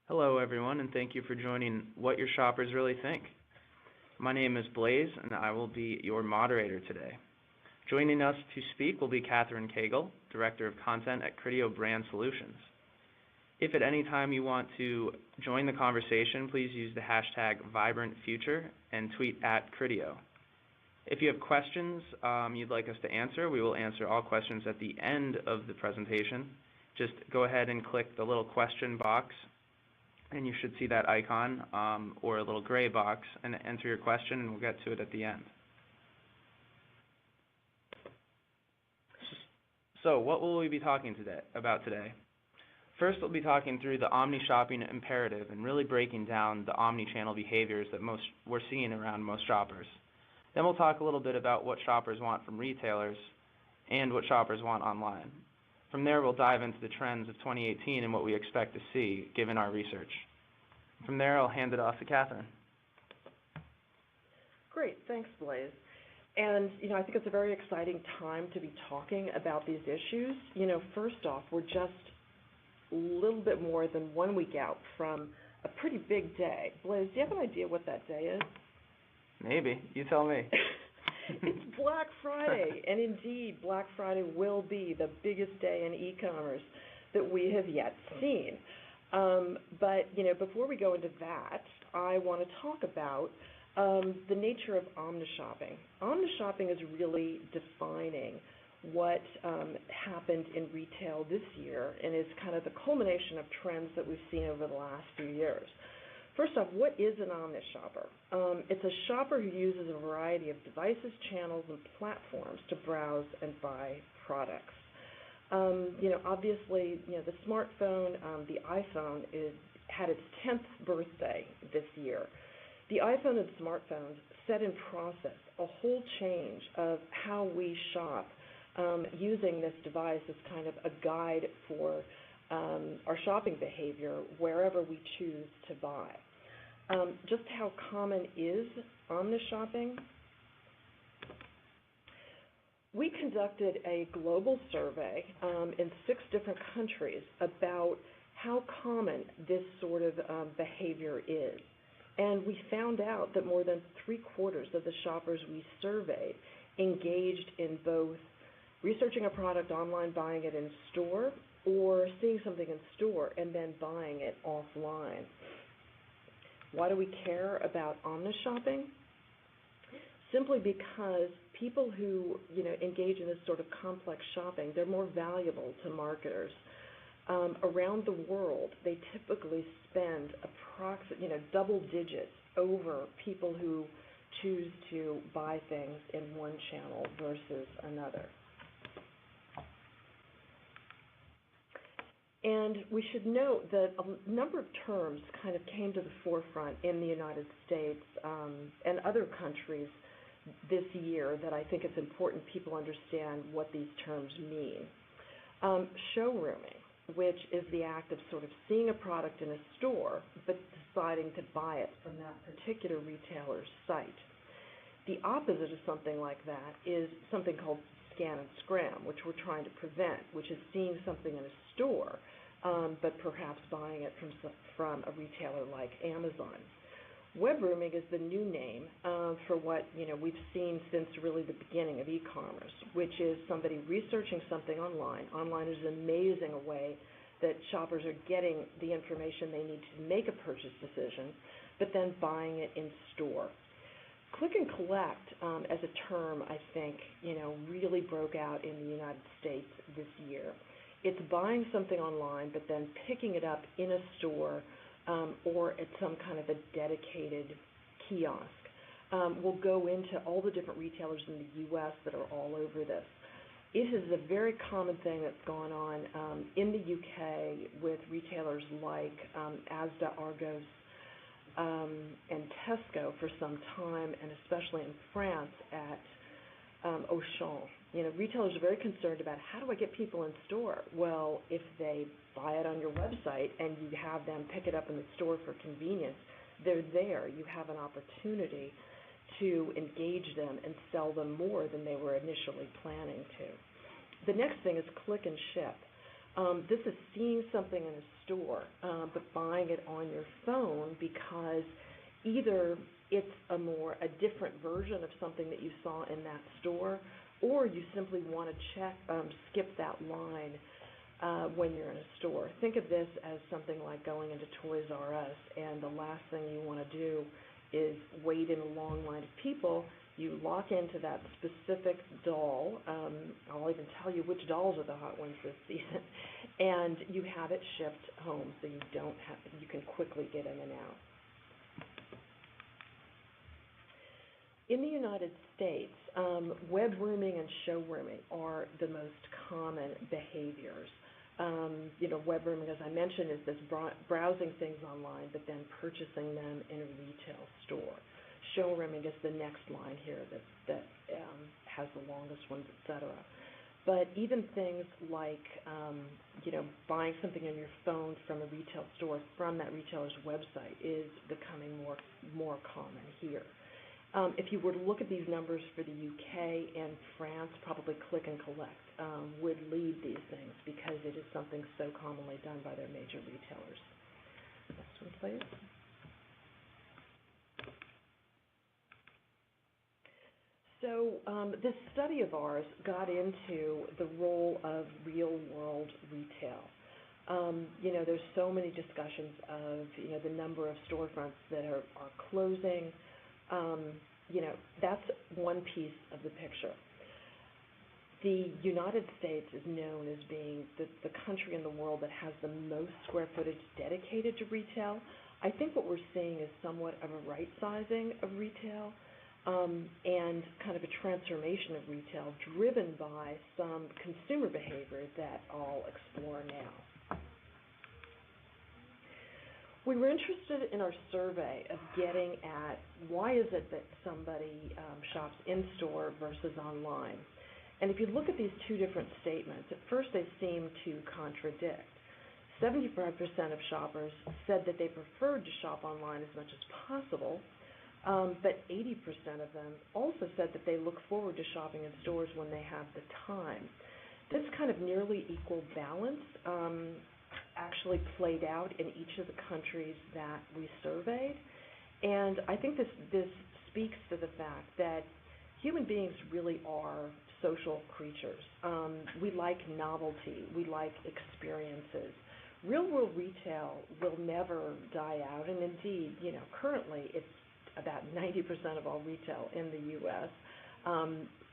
Hello, everyone, and thank you for joining What Your Shoppers Really Think. My name is Blaze, and I will be your moderator today. Joining us to speak will be Kathryn Koegel, Director of Content at Criteo Brand Solutions. If at any time you want to join the conversation, please use the hashtag #VibrantFuture and tweet at Criteo. If you have questions you'd like us to answer, we will answer all questions at the end of the presentation. Just go ahead and click the little question box, and you should see that icon or a little gray box, and enter your question, and we'll get to it at the end. So what will we be talking about today? First, we'll be talking through the omni-shopping imperative and really breaking down the omni-channel behaviors that we're seeing around most shoppers. Then we'll talk a little bit about what shoppers want from retailers and what shoppers want online. From there, we'll dive into the trends of 2018 and what we expect to see given our research. From there, I'll hand it off to Kathryn. Great, thanks, Blaze. And, I think it's a very exciting time to be talking about these issues. First off, we're just a little bit more than 1 week out from a pretty big day. Blaze, do you have an idea what that day is? Maybe. You tell me. It's Black Friday, and indeed, Black Friday will be the biggest day in e-commerce that we have yet seen. But, before we go into that, I want to talk about the nature of omnishopping. Omnishopping is really defining what happened in retail this year and is kind of the culmination of trends that we've seen over the last few years. First off, what is an omnishopper? It's a shopper who uses a variety of devices, channels, and platforms to browse and buy products. Obviously, the smartphone, the iPhone had its 10th birthday this year. The iPhone and smartphones set in process a whole change of how we shop, using this device as kind of a guide for our shopping behavior wherever we choose to buy. Just how common is omnishopping? We conducted a global survey in 6 different countries about how common this sort of behavior is. And we found out that more than 3/4 of the shoppers we surveyed engaged in both researching a product online, buying it in store, or seeing something in store and then buying it offline. Why do we care about omnishopping? Simply because people who engage in this sort of complex shopping, they're more valuable to marketers. Around the world, they typically spend double digits over people who choose to buy things in one channel versus another. And we should note that a number of terms kind of came to the forefront in the United States and other countries this year that I think it's important people understand what these terms mean. Showrooming, which is the act of sort of seeing a product in a store but deciding to buy it from that particular retailer's site. The opposite of something like that is something called scan and scram, which we're trying to prevent, which is seeing something in a store but perhaps buying it from a retailer like Amazon. Web rooming is the new name for what we've seen since really the beginning of e-commerce, which is somebody researching something online. Online is an amazing way that shoppers are getting the information they need to make a purchase decision, but then buying it in store. Click and collect as a term, I think, really broke out in the United States this year. It's buying something online, but then picking it up in a store or at some kind of a dedicated kiosk. We'll go into all the different retailers in the U.S. that are all over this. It is a very common thing that's gone on in the UK with retailers like Asda, Argos, and Tesco for some time, and especially in France at Auchan. Retailers are very concerned about how do I get people in store? Well, if they buy it on your website and you have them pick it up in the store for convenience, they're there. You have an opportunity to engage them and sell them more than they were initially planning to. The next thing is click and ship. This is seeing something in a store, but buying it on your phone because either it's a different version of something that you saw in that store, or you simply want to skip that line when you're in a store. Think of this as something like going into Toys R Us, and the last thing you want to do is wait in a long line of people. You lock into that specific doll. I'll even tell you which dolls are the hot ones this season, and you have it shipped home, so you can quickly get in and out. In the United States, web rooming and showrooming are the most common behaviors. Web rooming, as I mentioned, is this browsing things online, but then purchasing them in a retail store. Showrooming is the next line here that has the longest ones, etc. But even things like, buying something on your phone from a retail store from that retailer's website is becoming more common here. If you were to look at these numbers for the UK and France, probably click and collect would lead these things because it is something so commonly done by their major retailers. Next one, please. So this study of ours got into the role of real-world retail. There's so many discussions of, the number of storefronts that are closing. That's one piece of the picture. The United States is known as being the country in the world that has the most square footage dedicated to retail. I think what we're seeing is somewhat of a right-sizing of retail and kind of a transformation of retail driven by some consumer behavior that I'll explore now. We were interested in our survey of getting at why is it that somebody shops in-store versus online. And if you look at these two different statements, at first they seem to contradict. 75% of shoppers said that they preferred to shop online as much as possible, but 80% of them also said that they look forward to shopping in stores when they have the time. This kind of nearly equal balance actually played out in each of the countries that we surveyed. And I think this speaks to the fact that human beings really are social creatures. We like novelty. We like experiences. Real-world retail will never die out, and indeed, currently it's about 90% of all retail in the U.S.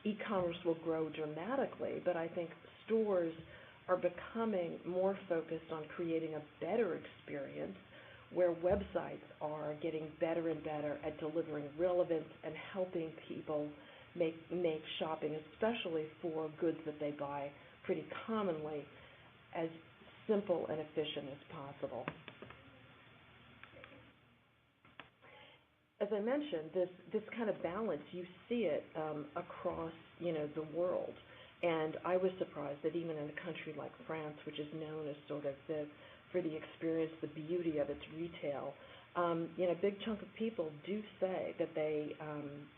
E-commerce will grow dramatically, but I think stores are becoming more focused on creating a better experience where websites are getting better and better at delivering relevance and helping people make shopping, especially for goods that they buy pretty commonly, as simple and efficient as possible. As I mentioned, this kind of balance, you see it across the world. And I was surprised that even in a country like France, which is known as sort of for the experience, the beauty of its retail, a big chunk of people do say that they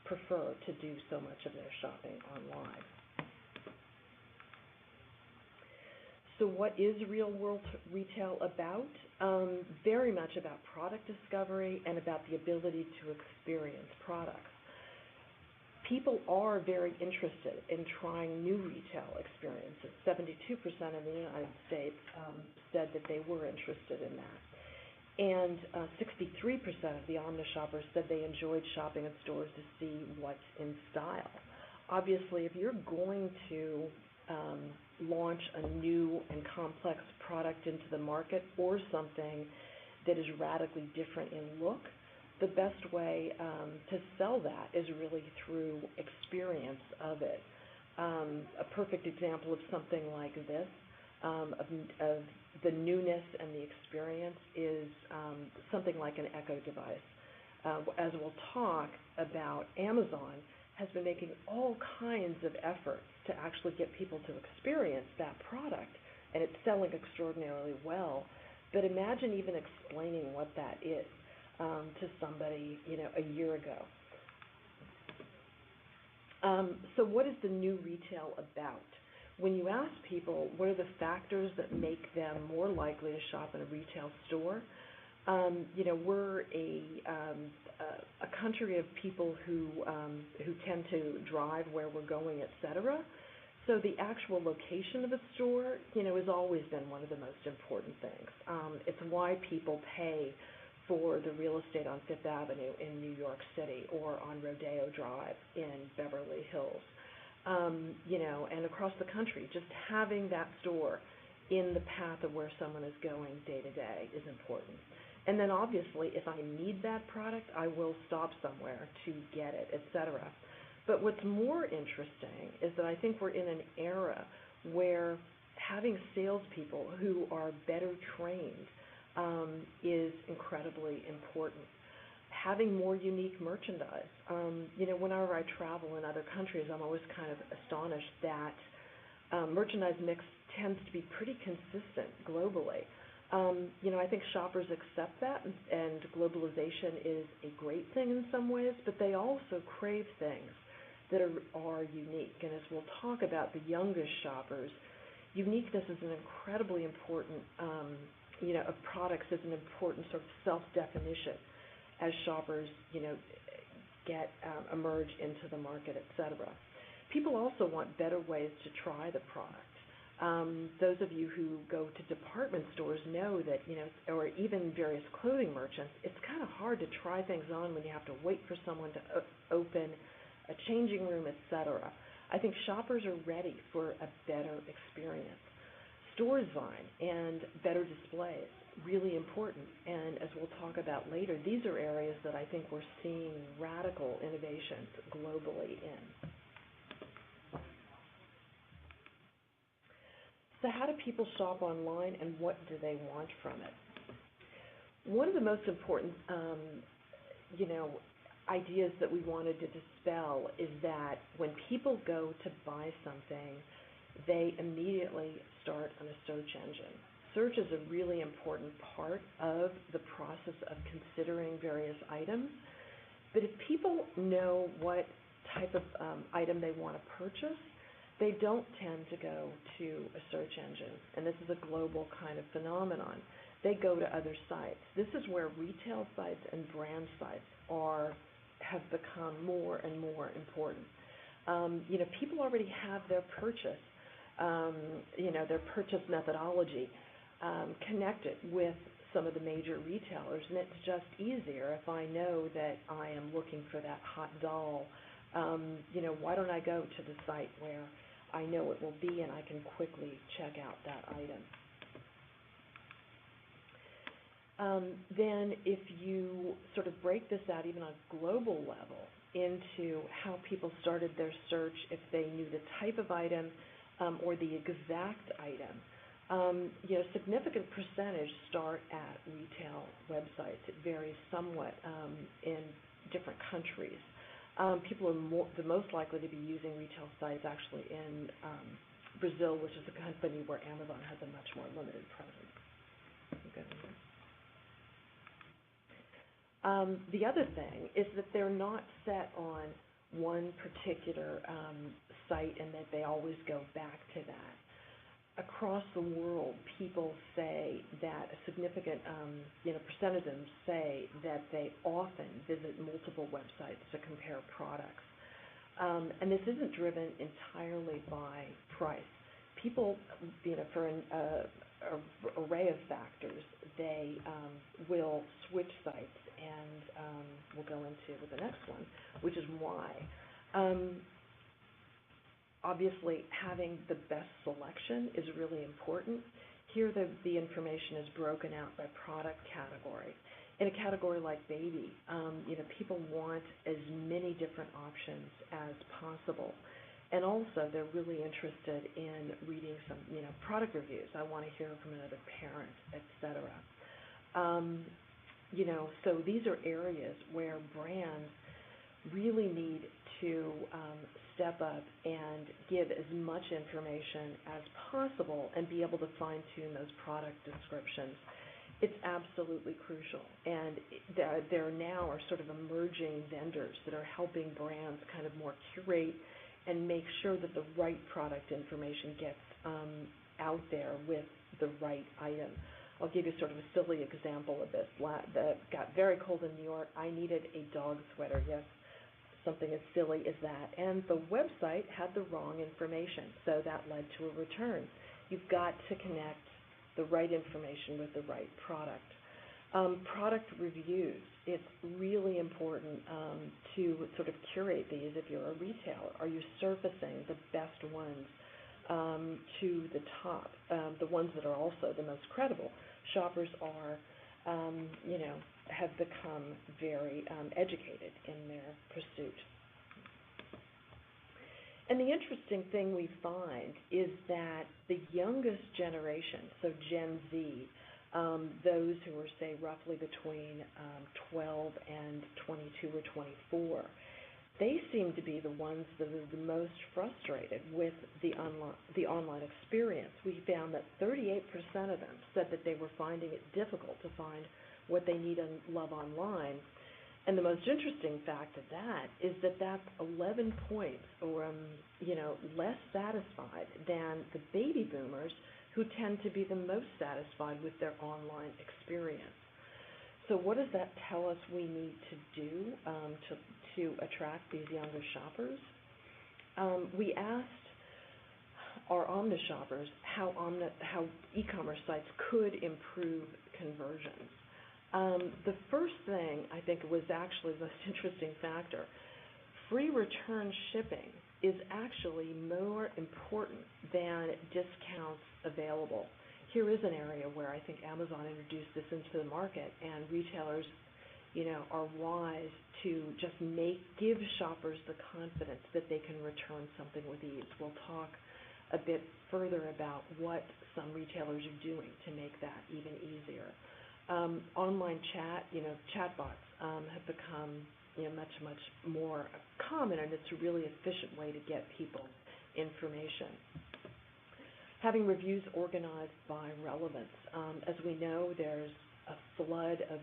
prefer to do so much of their shopping online. So what is real-world retail about? Very much about product discovery and about the ability to experience products. People are very interested in trying new retail experiences. 72% in the United States said that they were interested in that. And 63% of the omnishoppers said they enjoyed shopping in stores to see what's in style. Obviously, if you're going to launch a new and complex product into the market or something that is radically different in look, the best way to sell that is really through experience of it. A perfect example of something like this, of the newness and the experience, is something like an Echo device. As we'll talk about, Amazon has been making all kinds of efforts to actually get people to experience that product, and it's selling extraordinarily well. But imagine even explaining what that is to somebody, a year ago. So what is the new retail about? when you ask people what are the factors that make them more likely to shop in a retail store, we're a country of people who tend to drive where we're going, et cetera. So the actual location of a store, has always been one of the most important things. It's why people pay for the real estate on Fifth Avenue in New York City or on Rodeo Drive in Beverly Hills. And across the country, just having that store in the path of where someone is going day to day is important. And then obviously, if I need that product, I will stop somewhere to get it, et cetera. But what's more interesting is that I think we're in an era where having salespeople who are better trained is incredibly important. Having more unique merchandise. Whenever I travel in other countries, I'm always kind of astonished that merchandise mix tends to be pretty consistent globally. I think shoppers accept that, and globalization is a great thing in some ways, but they also crave things that are unique. And as we'll talk about the youngest shoppers, uniqueness is an incredibly important, of products is an important sort of self-definition as shoppers, emerge into the market, et cetera. People also want better ways to try the product. Those of you who go to department stores know that, or even various clothing merchants, it's kind of hard to try things on when you have to wait for someone to open a changing room, et cetera. I think shoppers are ready for a better experience. Store design and better displays, really important. And as we'll talk about later, these are areas that I think we're seeing radical innovations globally in. So how do people shop online, and what do they want from it? One of the most important, ideas that we wanted to dispel is that when people go to buy something, they immediately start on a search engine. Search is a really important part of the process of considering various items. But if people know what type of item they want to purchase, they don't tend to go to a search engine, and this is a global kind of phenomenon. They go to other sites. This is where retail sites and brand sites have become more and more important. People already have their purchase, their purchase methodology connected with some of the major retailers, and it's just easier if I know that I am looking for that hot doll. Why don't I go to the site where I know it will be and I can quickly check out that item? Then if you sort of break this out even on a global level into how people started their search, if they knew the type of item or the exact item, significant percentage start at retail websites. It varies somewhat in different countries. People are the most likely to be using retail sites actually in Brazil, which is a country where Amazon has a much more limited presence. The other thing is that they're not set on one particular site and that they always go back to that. Across the world, people say that a significant percentage of them say that they often visit multiple websites to compare products. And this isn't driven entirely by price. People, for an array of factors, they will switch sites, and we'll go into the next one, which is why. Obviously, having the best selection is really important. Here, the information is broken out by product category. In a category like baby, people want as many different options as possible. And also, they're really interested in reading some, product reviews. I want to hear from another parent, et cetera. So these are areas where brands really need to step up and give as much information as possible and be able to fine-tune those product descriptions. It's absolutely crucial, and there now are sort of emerging vendors that are helping brands kind of more curate and make sure that the right product information gets out there with the right item. I'll give you sort of a silly example of this. That got very cold in New York. I needed a dog sweater. Yes, something as silly as that. And the website had the wrong information, so that led to a return. You've got to connect the right information with the right product. Product reviews. It's really important to sort of curate these if you're a retailer. Are you surfacing the best ones to the top, the ones that are also the most credible? Shoppers are, have become very educated in their pursuit. And the interesting thing we find is that the youngest generation, so Gen Z, those who are, say, roughly between 12 and 22 or 24, they seem to be the ones that are the most frustrated with the online experience. We found that 38% of them said that they were finding it difficult to find what they need and love online. And the most interesting fact of that is that that's 11 points or less satisfied than the baby boomers, who tend to be the most satisfied with their online experience. So what does that tell us we need to do to attract these younger shoppers? We asked our omnishoppers how e-commerce sites could improve conversions. The first thing I think was actually the most interesting factor. Free return shipping is actually more important than discounts available. Here is an area where I think Amazon introduced this into the market, and retailers, are wise to just give shoppers the confidence that they can return something with ease. We'll talk a bit further about what some retailers are doing to make that even easier. Online chatbots have become much more common, and it's a really efficient way to get people information. Having reviews organized by relevance. As we know, there's a flood of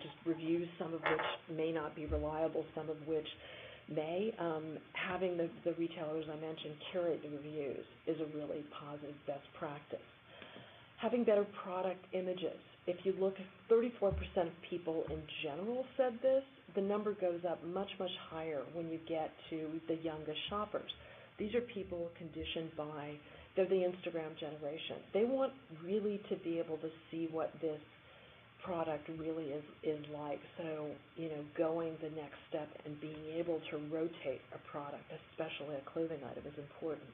just reviews, some of which may not be reliable, some of which may. Having the retailers I mentioned curate the reviews is a really positive best practice. Having better product images. If you look, 34% of people in general said this. The number goes up much, much higher when you get to the youngest shoppers. These are people conditioned by, they're the Instagram generation. They want really to be able to see what this product really is like. So, going the next step and being able to rotate a product, especially a clothing item, is important.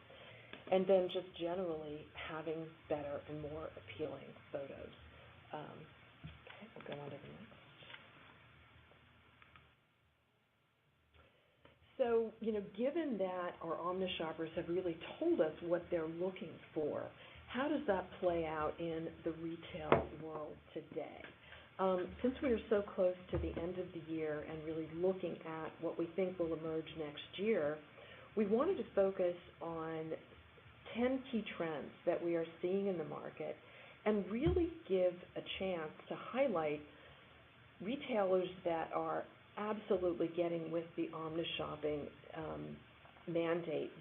And then just generally having better and more appealing photos. Okay, we'll go on to the next. So, given that our omnishoppers have really told us what they're looking for, how does that play out in the retail world today? Since we are so close to the end of the year and really looking at what we think will emerge next year, we wanted to focus on 10 key trends that we are seeing in the market and really give a chance to highlight retailers that are absolutely getting with the omnishopping mandate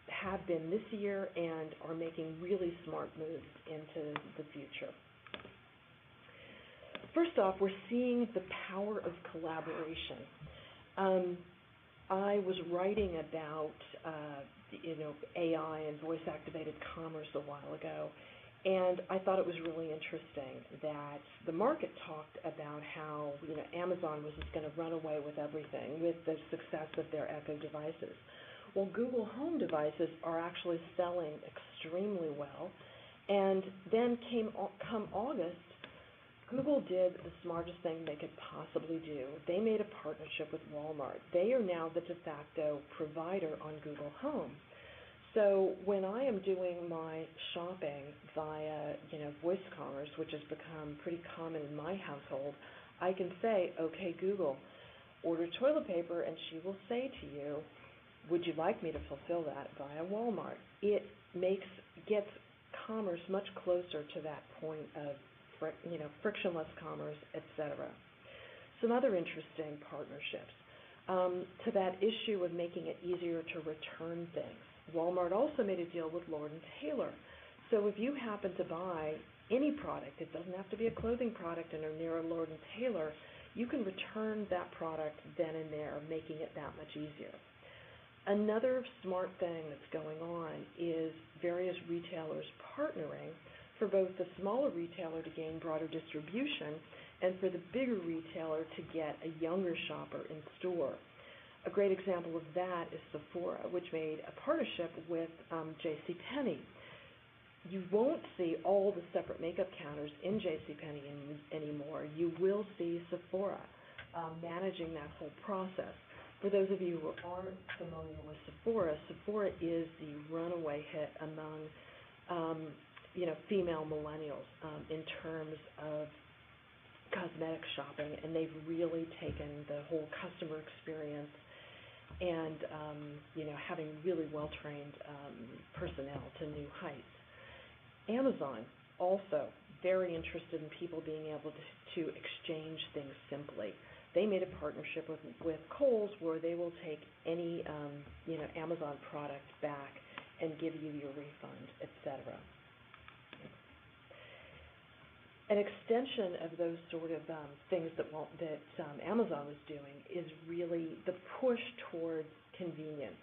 have been this year and are making really smart moves into the future. First off, we're seeing the power of collaboration. I was writing about AI and voice-activated commerce a while ago, and I thought it was really interesting that the market talked about how Amazon was just going to run away with everything with the success of their Echo devices. Well, Google Home devices are actually selling extremely well, and then come August, Google did the smartest thing they could possibly do. They made a partnership with Walmart. They are now the de facto provider on Google Home. So when I am doing my shopping via, voice commerce, which has become pretty common in my household, I can say, okay, Google, order toilet paper, and she will say to you, would you like me to fulfill that via Walmart? It gets commerce much closer to that point of frictionless commerce, etc. Some other interesting partnerships. to that issue of making it easier to return things. Walmart also made a deal with Lord & Taylor. So if you happen to buy any product, it doesn't have to be a clothing product and are near a Lord & Taylor, you can return that product then and there, making it that much easier. Another smart thing that's going on is various retailers partnering for both the smaller retailer to gain broader distribution and for the bigger retailer to get a younger shopper in store. A great example of that is Sephora, which made a partnership with JCPenney. You won't see all the separate makeup counters in JCPenney anymore. You will see Sephora managing that whole process. For those of you who aren't familiar with Sephora, Sephora is the runaway hit among female millennials in terms of cosmetic shopping, and they've really taken the whole customer experience and having really well-trained personnel to new heights. Amazon also very interested in people being able to exchange things simply. They made a partnership with Kohl's where they will take any Amazon product back and give you your refund, etc. An extension of those sort of things that Amazon was doing is really the push towards convenience.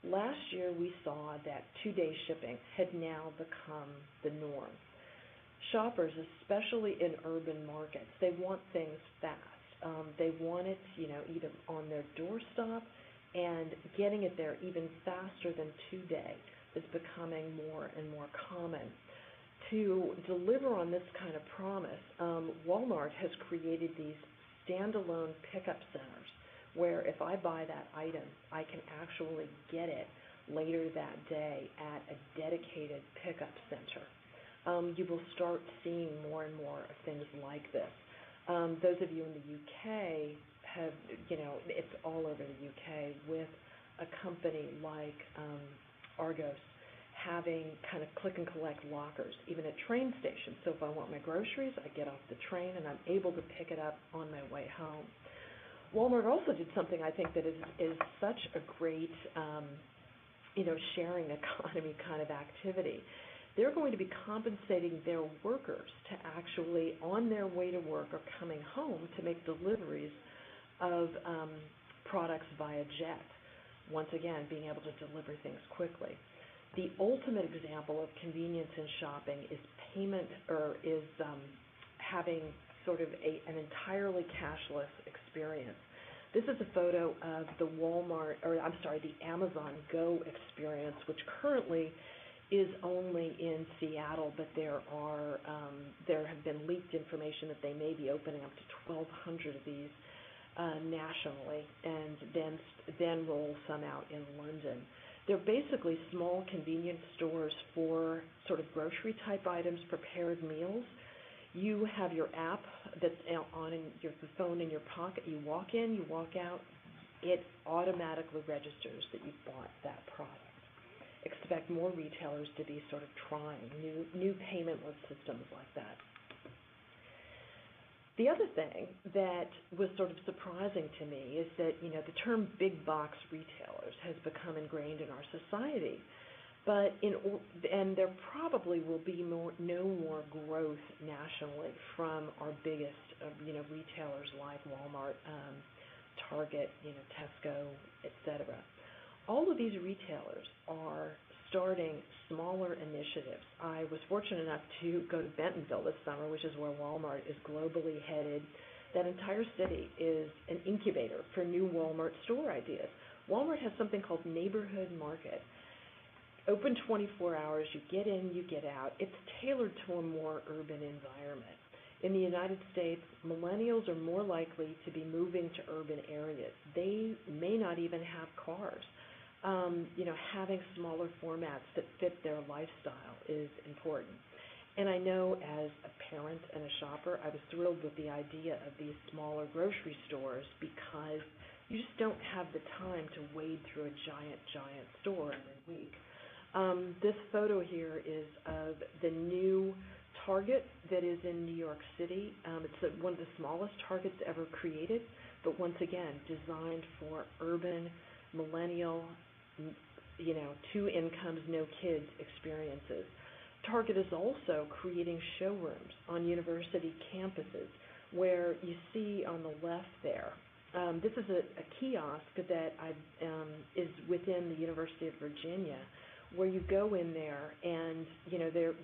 Last year we saw that two-day shipping had now become the norm. Shoppers, especially in urban markets, they want things fast. They want it, either on their doorstep, and getting it there even faster than two-day is becoming more and more common. To deliver on this kind of promise, Walmart has created these standalone pickup centers where if I buy that item, I can actually get it later that day at a dedicated pickup center. You will start seeing more and more of things like this. Those of you in the UK have, it's all over the UK with a company like Argos having kind of click and collect lockers, even at train stations. So if I want my groceries, I get off the train and I'm able to pick it up on my way home. Walmart also did something I think that is such a great, sharing economy kind of activity. They're going to be compensating their workers to actually, on their way to work or coming home, to make deliveries of products via jet. Once again, being able to deliver things quickly. The ultimate example of convenience in shopping is having sort of an entirely cashless experience. This is a photo of the Amazon Go experience, which currently is only in Seattle, but there have been leaked information that they may be opening up to 1,200 of these nationally, and then roll some out in London. They're basically small convenience stores for sort of grocery type items, prepared meals. You have your app that's on your phone in your pocket. You walk in, you walk out. It automatically registers that you've bought that product. Expect more retailers to be sort of trying new paymentless systems like that. The other thing that was sort of surprising to me is that, the term big box retailers has become ingrained in our society. But and there probably will be no more growth nationally from our biggest, retailers like Walmart, Target, Tesco, etc. All of these retailers are starting smaller initiatives. I was fortunate enough to go to Bentonville this summer, which is where Walmart is globally headed. That entire city is an incubator for new Walmart store ideas. Walmart has something called Neighborhood Market. Open 24 hours, you get in, you get out. It's tailored to a more urban environment. In the United States, millennials are more likely to be moving to urban areas. They may not even have cars. Having smaller formats that fit their lifestyle is important. And I know as a parent and a shopper, I was thrilled with the idea of these smaller grocery stores because you just don't have the time to wade through a giant store every week. This photo here is of the new Target that is in New York City. It's one of the smallest Targets ever created, but once again, designed for urban, millennial, two incomes, no kids experiences. Target is also creating showrooms on university campuses where you see on the left there. This is a kiosk that is within the University of Virginia, where you go in there and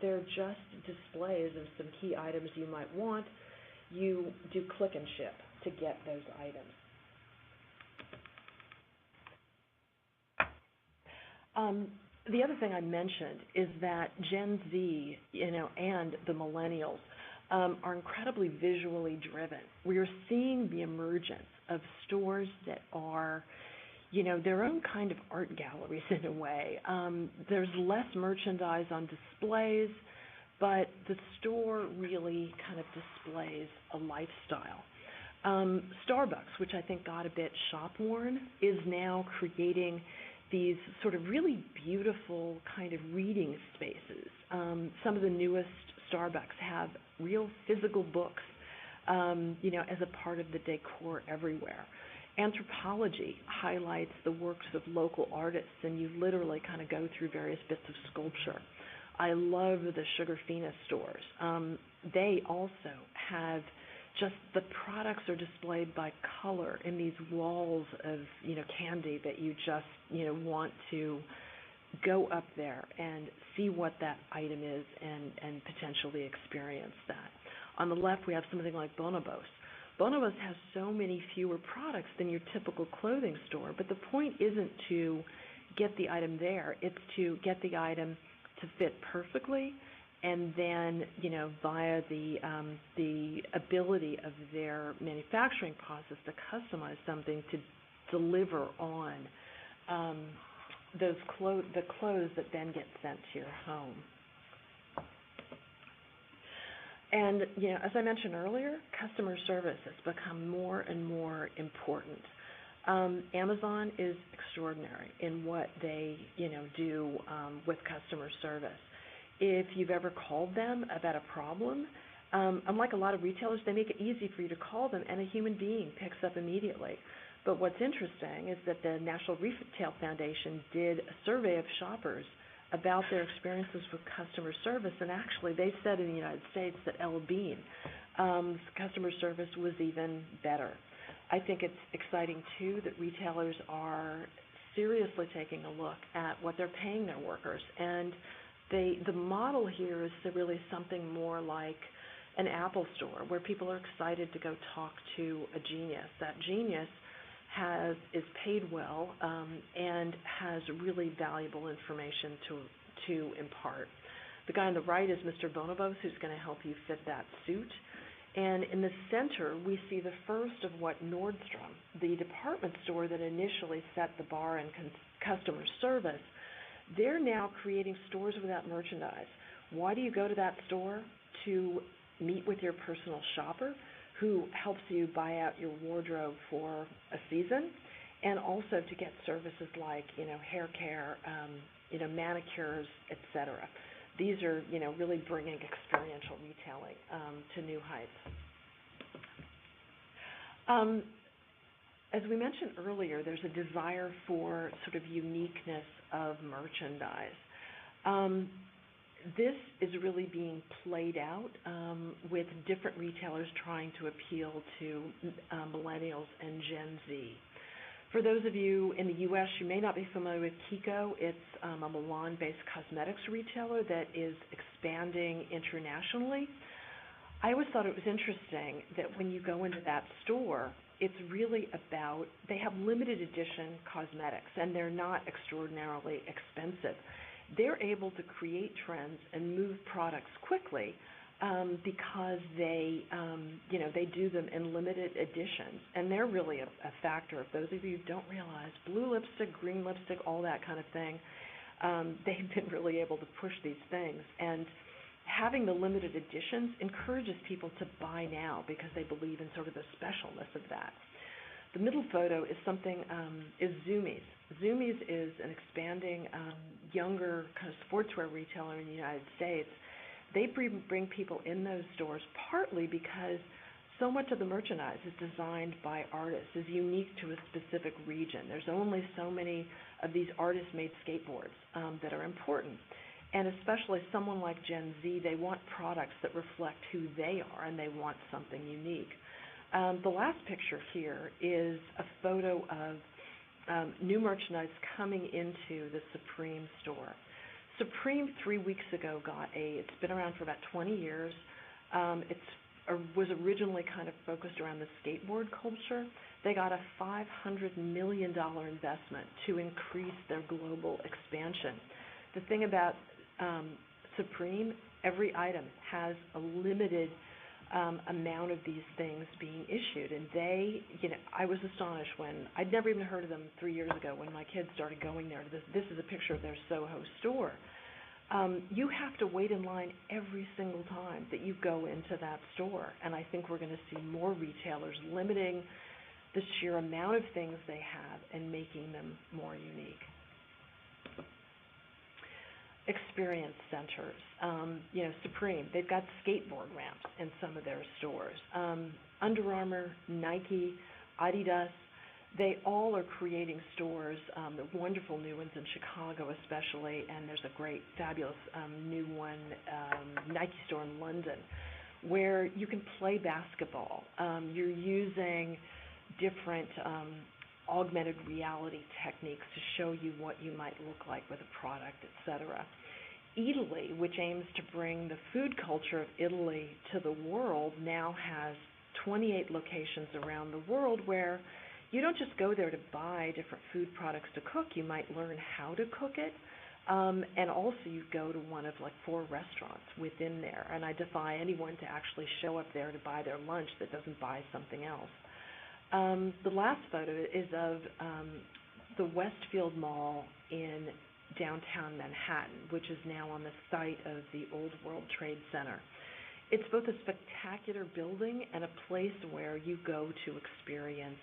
they're just displays of some key items you might want. You do click and ship to get those items. The other thing I mentioned is that Gen Z, and the millennials are incredibly visually driven. We are seeing the emergence of stores that are, their own kind of art galleries in a way. There's less merchandise on displays, but the store really kind of displays a lifestyle. Starbucks, which I think got a bit shop-worn, is now creating these sort of really beautiful kind of reading spaces. Some of the newest Starbucks have real physical books, as a part of the decor everywhere. Anthropology highlights the works of local artists, and you literally kind of go through various bits of sculpture. I love the Sugarfina stores. They also have just the products are displayed by color in these walls of, candy that you just, want to go up there and see what that item is and potentially experience that. On the left, we have something like Bonobos. Bonobos has so many fewer products than your typical clothing store, but the point isn't to get the item there. It's to get the item to fit perfectly, and then, via the ability of their manufacturing process to customize something to deliver on the clothes that then get sent to your home. And, as I mentioned earlier, customer service has become more and more important. Amazon is extraordinary in what they, do with customer service. If you've ever called them about a problem, unlike a lot of retailers, they make it easy for you to call them, and a human being picks up immediately. But what's interesting is that the National Retail Foundation did a survey of shoppers about their experiences with customer service, and actually they said in the United States that Ella Bean, customer service was even better. I think it's exciting, too, that retailers are seriously taking a look at what they're paying their workers, and the model here is to really something more like an Apple store, where people are excited to go talk to a genius. That genius is paid well and has really valuable information to impart. The guy on the right is Mr. Bonobos, who's going to help you fit that suit. And in the center, we see the first of what Nordstrom, the department store that initially set the bar in customer service, they're now creating stores without merchandise. Why do you go to that store? To meet with your personal shopper, who helps you buy out your wardrobe for a season, and also to get services like, hair care, manicures, etc. These are, really bringing experiential retailing to new heights. As we mentioned earlier, there's a desire for sort of uniqueness of merchandise. This is really being played out with different retailers trying to appeal to millennials and Gen Z. For those of you in the U.S., you may not be familiar with Kiko. It's a Milan-based cosmetics retailer that is expanding internationally. I always thought it was interesting that when you go into that store, it's really about, they have limited edition cosmetics, and they're not extraordinarily expensive. They're able to create trends and move products quickly because they do them in limited editions, and they're really a factor. If those of you who don't realize, blue lipstick, green lipstick, all that kind of thing, they've been really able to push these things. And having the limited editions encourages people to buy now because they believe in sort of the specialness of that. The middle photo is is Zumiez. Zumiez is an expanding, younger kind of sportswear retailer in the United States They bring people in those stores partly because so much of the merchandise is designed by artists, is unique to a specific region. There's only so many of these artist-made skateboards that are important. And especially someone like Gen Z, they want products that reflect who they are, and they want something unique. The last picture here is a photo of new merchandise coming into the Supreme store. Supreme 3 weeks ago it's been around for about 20 years. Was originally kind of focused around the skateboard culture. They got a $500 million investment to increase their global expansion. The thing about Supreme, every item has a limited amount of these things being issued, and I was astonished when I'd never even heard of them 3 years ago when my kids started going there. This is a picture of their Soho store. You have to wait in line every single time that you go into that store, and I think we're going to see more retailers limiting the sheer amount of things they have and making them more unique. Experience centers. Supreme, they've got skateboard ramps in some of their stores. Under Armour, Nike, Adidas, they all are creating stores. The wonderful new ones in Chicago especially, and there's a great, fabulous new one, Nike store in London, where you can play basketball. You're using different augmented reality techniques to show you what you might look like with a product, etc. Italy, which aims to bring the food culture of Italy to the world, now has 28 locations around the world where you don't just go there to buy different food products to cook. You might learn how to cook it, and also you go to one of 4 restaurants within there. And I defy anyone to actually show up there to buy their lunch that doesn't buy something else. The last photo is of the Westfield Mall in downtown Manhattan, which is now on the site of the Old World Trade Center. It's both a spectacular building and a place where you go to experience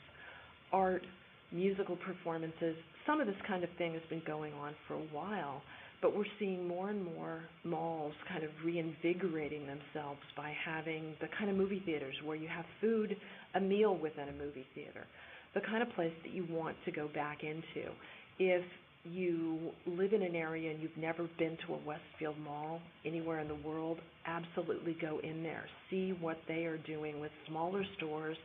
art, musical performances. Some of this kind of thing has been going on for a while, but we're seeing more and more malls kind of reinvigorating themselves by having the kind of movie theaters where you have food, a meal within a movie theater, the kind of place that you want to go back into. If you live in an area and you've never been to a Westfield Mall anywhere in the world, absolutely go in there. See what they are doing with smaller stores.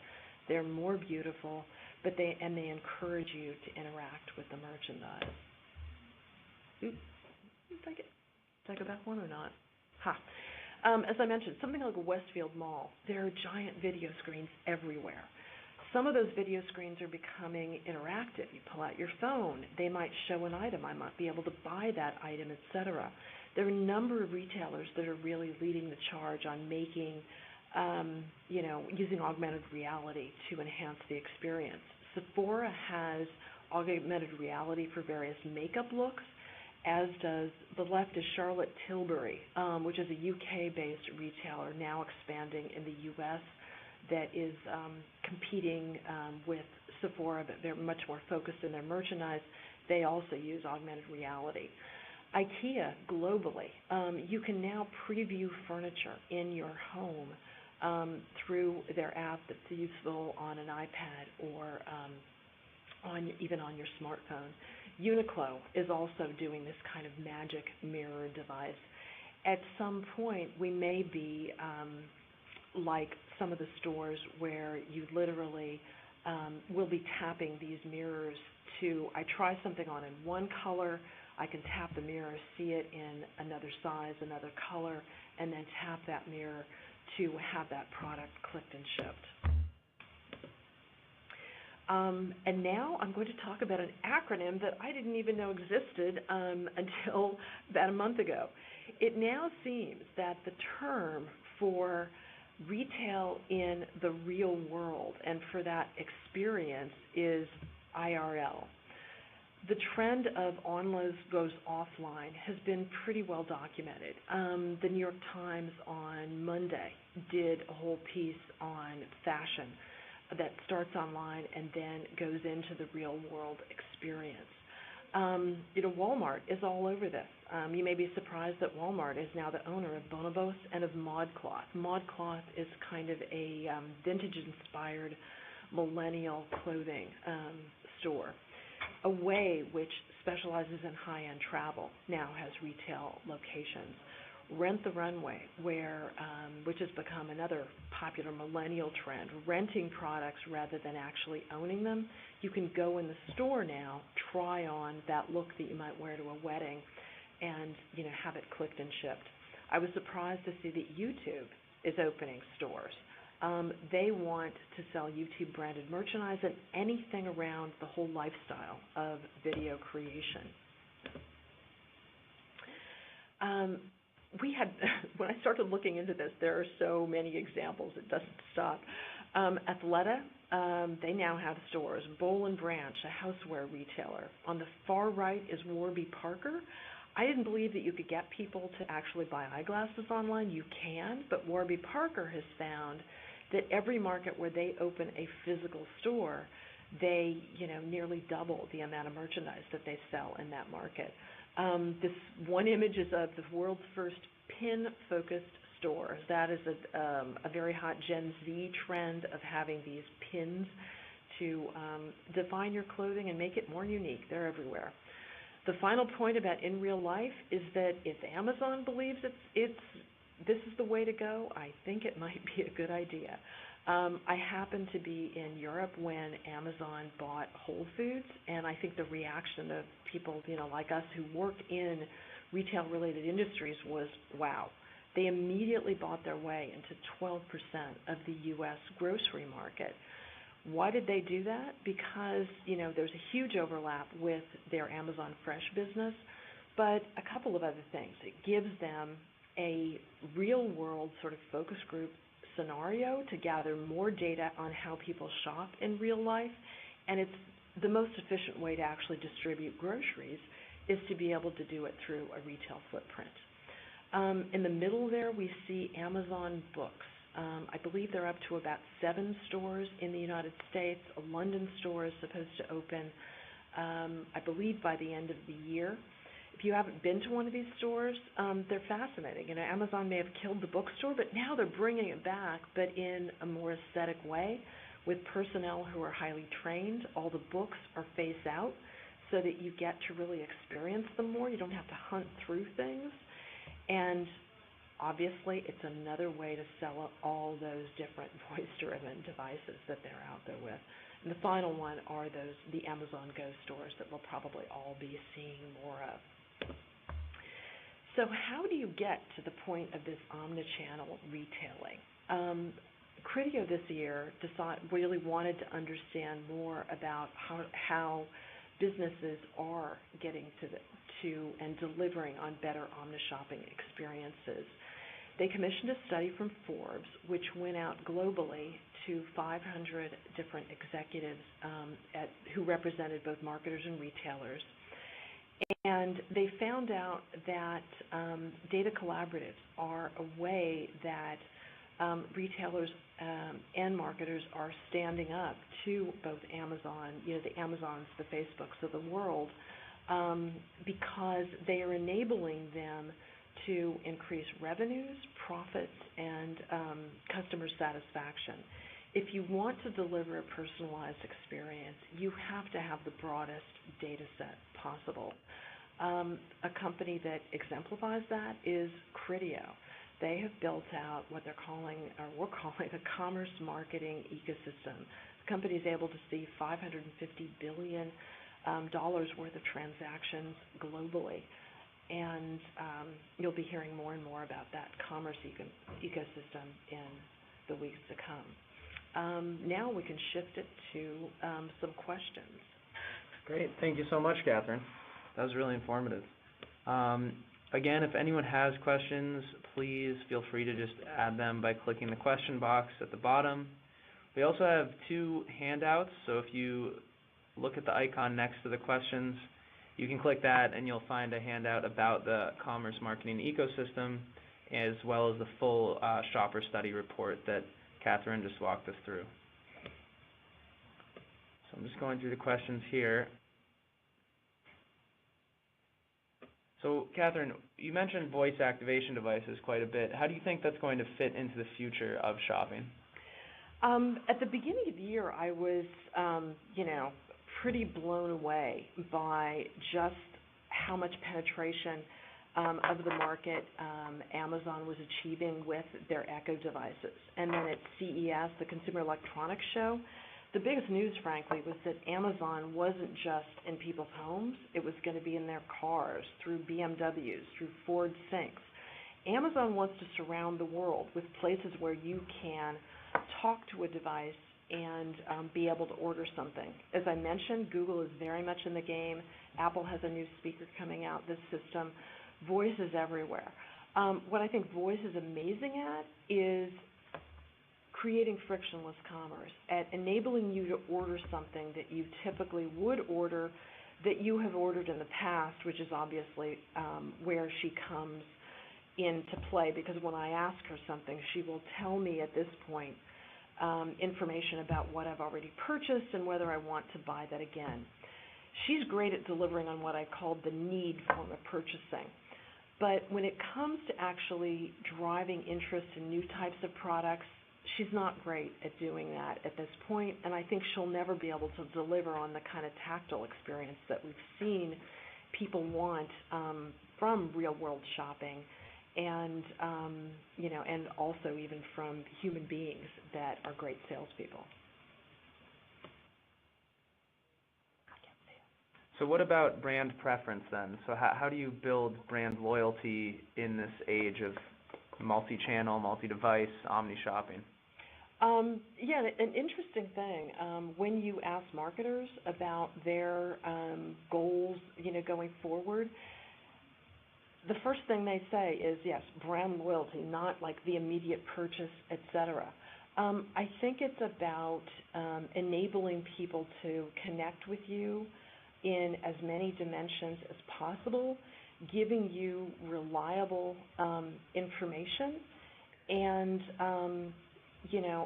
They're more beautiful, but they encourage you to interact with the merchandise. Did I go back one or not? As I mentioned, something like a Westfield Mall, there are giant video screens everywhere. Some of those video screens are becoming interactive. You pull out your phone, they might show an item. I might be able to buy that item, etc. There are a number of retailers that are really leading the charge on making, using augmented reality to enhance the experience. Sephora has augmented reality for various makeup looks, as does the left is Charlotte Tilbury, which is a UK-based retailer now expanding in the US that is competing with Sephora, but they're much more focused in their merchandise. They also use augmented reality. IKEA, globally, you can now preview furniture in your home through their app that's useful on an iPad or even on your smartphone. Uniqlo is also doing this kind of magic mirror device. At some point, we may be like some of the stores where you literally will be tapping these mirrors I try something on in one color, I can tap the mirror, see it in another size, another color, and then tap that mirror to have that product clicked and shipped. And now I'm going to talk about an acronym that I didn't even know existed until about a month ago. It now seems that the term for retail in the real world and for that experience is IRL. The trend of online goes offline has been pretty well documented. The New York Times on Monday did a whole piece on fashion that starts online and then goes into the real world experience. Walmart is all over this. You may be surprised that Walmart is now the owner of Bonobos and of ModCloth. ModCloth is kind of a vintage-inspired millennial clothing store. Away, which specializes in high-end travel, now has retail locations. Rent the Runway, which has become another popular millennial trend, renting products rather than actually owning them. You can go in the store now, try on that look that you might wear to a wedding, and have it clicked and shipped. I was surprised to see that YouTube is opening stores. They want to sell YouTube-branded merchandise and anything around the whole lifestyle of video creation. When I started looking into this, there are so many examples, it doesn't stop. Athleta, they now have stores. Boll & Branch, a houseware retailer. On the far right is Warby Parker. I didn't believe that you could get people to actually buy eyeglasses online. You can, but Warby Parker has found that every market where they open a physical store, they nearly double the amount of merchandise that they sell in that market. This one image is of the world's first pin-focused store. That is a very hot Gen Z trend of having these pins to define your clothing and make it more unique. They're everywhere. The final point about in real life is that if Amazon believes this is the way to go, I think it might be a good idea. I happened to be in Europe when Amazon bought Whole Foods, and I think the reaction of people, like us who work in retail-related industries was, wow. They immediately bought their way into 12% of the U.S. grocery market. Why did they do that? Because, there's a huge overlap with their Amazon Fresh business, but a couple of other things. It gives them a real-world sort of focus group scenario to gather more data on how people shop in real life, and it's the most efficient way to actually distribute groceries is to be able to do it through a retail footprint. In the middle there, we see Amazon Books. I believe they're up to about 7 stores in the United States. A London store is supposed to open, I believe, by the end of the year. If you haven't been to one of these stores, they're fascinating. Amazon may have killed the bookstore, but now they're bringing it back, but in a more aesthetic way with personnel who are highly trained. All the books are face out so that you get to really experience them more. You don't have to hunt through things. And obviously, it's another way to sell all those different voice-driven devices that they're out there with. And the final one are the Amazon Go stores that we'll probably all be seeing more of. So how do you get to the point of this omnichannel retailing? Criteo this year really wanted to understand more about how businesses are getting to and delivering on better omnishopping experiences. They commissioned a study from Forbes, which went out globally to 500 different executives who represented both marketers and retailers. And they found out that data collaboratives are a way that retailers and marketers are standing up to both Amazon, the Amazons, the Facebooks of the world, because they are enabling them to increase revenues, profits, and customer satisfaction. If you want to deliver a personalized experience, you have to have the broadest data set possible. A company that exemplifies that is Criteo. They have built out what we're calling a commerce marketing ecosystem. The company is able to see $550 billion worth of transactions globally. And you'll be hearing more and more about that commerce ecosystem in the weeks to come. Now we can shift it to some questions. Great. Thank you so much, Kathryn. That was really informative. Again, if anyone has questions, please feel free to just add them by clicking the question box at the bottom. We also have 2 handouts, so if you look at the icon next to the questions, you can click that and you'll find a handout about the commerce marketing ecosystem as well as the full shopper study report that Kathryn just walked us through. So I'm just going through the questions here. So, Kathryn, you mentioned voice activation devices quite a bit. How do you think that's going to fit into the future of shopping? At the beginning of the year, I was, pretty blown away by just how much penetration of the market Amazon was achieving with their Echo devices. And then at CES, the Consumer Electronics Show, the biggest news, frankly, was that Amazon wasn't just in people's homes. It was going to be in their cars, through BMWs, through Ford Syncs. Amazon wants to surround the world with places where you can talk to a device and be able to order something. As I mentioned, Google is very much in the game. Apple has a new speaker coming out this system. Voice is everywhere. What I think voice is amazing at is creating frictionless commerce, at enabling you to order something that you typically would order, that you have ordered in the past, which is obviously where she comes into play, because when I ask her something, she will tell me at this point information about what I've already purchased and whether I want to buy that again. She's great at delivering on what I call the need form of purchasing. But when it comes to actually driving interest in new types of products, she's not great at doing that at this point, and I think she'll never be able to deliver on the kind of tactile experience that we've seen people want from real-world shopping, and and also even from human beings that are great salespeople. So what about brand preference then? So how do you build brand loyalty in this age of multi-channel, multi-device, omni-shopping? An interesting thing, when you ask marketers about their goals, going forward, the first thing they say is, yes, brand loyalty, not like the immediate purchase, et cetera. I think it's about enabling people to connect with you in as many dimensions as possible, giving you reliable information, and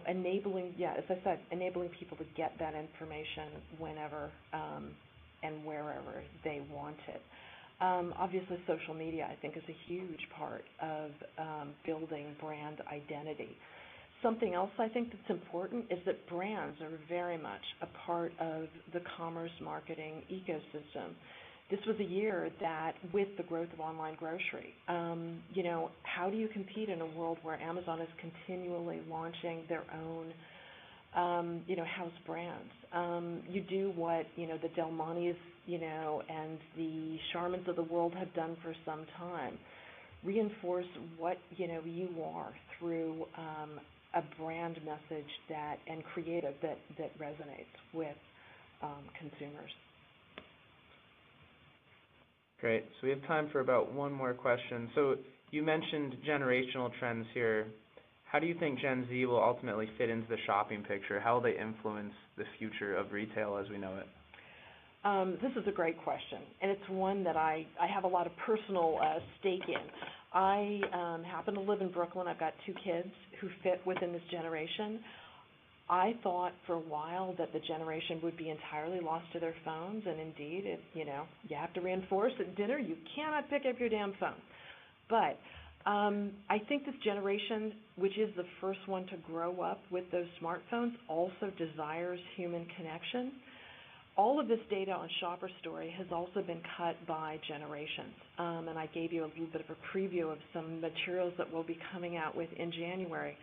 enabling, as I said, enabling people to get that information whenever and wherever they want it. Obviously, social media, I think, is a huge part of building brand identity. Something else I think that's important is that brands are very much a part of the commerce marketing ecosystem. This was a year that, with the growth of online grocery, how do you compete in a world where Amazon is continually launching their own, house brands? You do what, the Del Montes, and the Charmans of the world have done for some time. Reinforce what, you are through a brand message and creative that resonates with consumers. Great. So we have time for about one more question. So you mentioned generational trends here. How do you think Gen Z will ultimately fit into the shopping picture? How will they influence the future of retail as we know it? This is a great question, and it's one that I have a lot of personal stake in. I happen to live in Brooklyn. I've got 2 kids who fit within this generation. I thought for a while that the generation would be entirely lost to their phones, and indeed, you have to reinforce at dinner, you cannot pick up your damn phone. But I think this generation, which is the first one to grow up with those smartphones, also desires human connection. All of this data on Shopper Story has also been cut by generations, and I gave you a little bit of a preview of some materials that we'll be coming out with in January.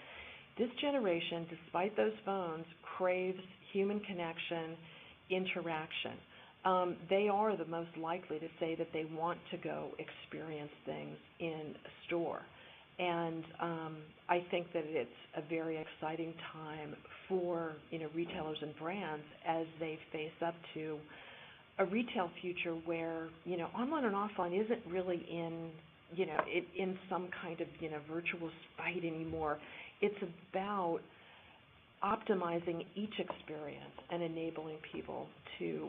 This generation, despite those phones, craves human connection, interaction. They are the most likely to say that they want to go experience things in a store. And I think that it's a very exciting time for retailers and brands as they face up to a retail future where online and offline isn't really in some kind of virtuous fight anymore. It's about optimizing each experience and enabling people to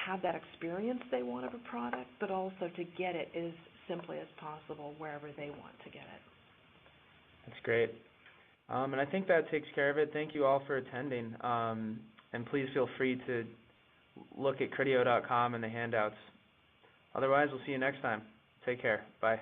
have that experience they want of a product, but also to get it as simply as possible wherever they want to get it. That's great. And I think that takes care of it. Thank you all for attending. And please feel free to look at Criteo.com and the handouts. Otherwise, we'll see you next time. Take care. Bye.